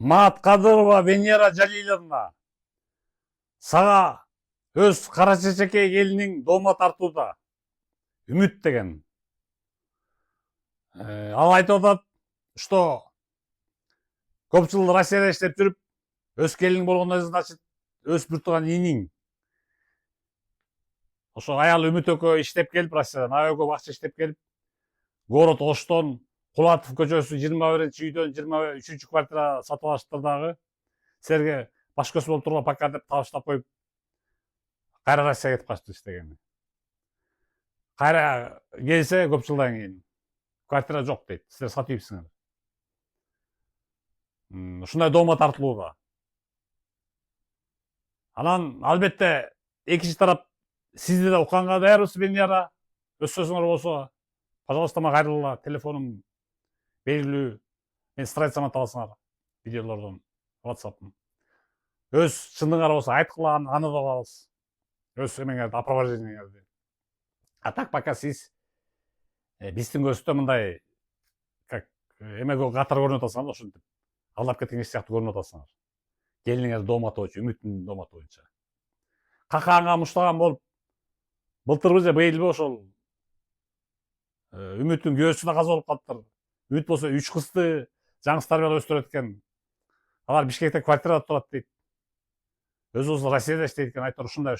Маат Кадырова Венера Жалиловна сага өз кара чечекей келинин дома тартууда. Үмүт деген. Ал айтып атат, что көп жыл Россияда иштеп жүрүп, өз келин болгондо, значит, өз бир тууган иниң. Ошо аял Үмүт экөө иштеп келип, Россиядан аябай көп акча иштеп келип, город Оштон Кулатов көчөсү 21-үйдөн 23-квартира сатып алыштыр дагы. Силерге баш көз болуп турган пока деп табыштап коюп, кайра Россияга кетип калышты иштегени. Кайра келсе көп жылдан кийин квартира жок дейт. Силер сатып ийипсиңер. Ушундай дома тартылууда. Анан албетте экинчи тарап сизди да укканга даярбыз, Венера. Өз сөзүңөр болсо, пожалуйста, мага кайрыла, телефонум белгилүү. Мен страницама табасыңар, видеолордон, WhatsApp'ым. Өз чындыгыңар болсо айткыла, аны да алабыз. Өз эмеңерди, опровождениеңерди. А так пока сиз биздин көзүтө мындай как эмеге катар көрүнүп атасыңар, ошентип алдап кеткен киши сыяктуу көрүнүп атасыңар. Келиниңер дооматы боюнча, Үмүттүн дооматы боюнча. Какаанга муштаган болуп, былтырбы же быйылбы ошол Үмүттүн күйөөсү да каза болуп калыптыр. Үмүт болсо 3 кызды жаңы тарбиялап өстүрөт экен. Алар Бишкекте квартирада турат дейт. Өзүбүз Россияда иштейт экен, айтор ушундай.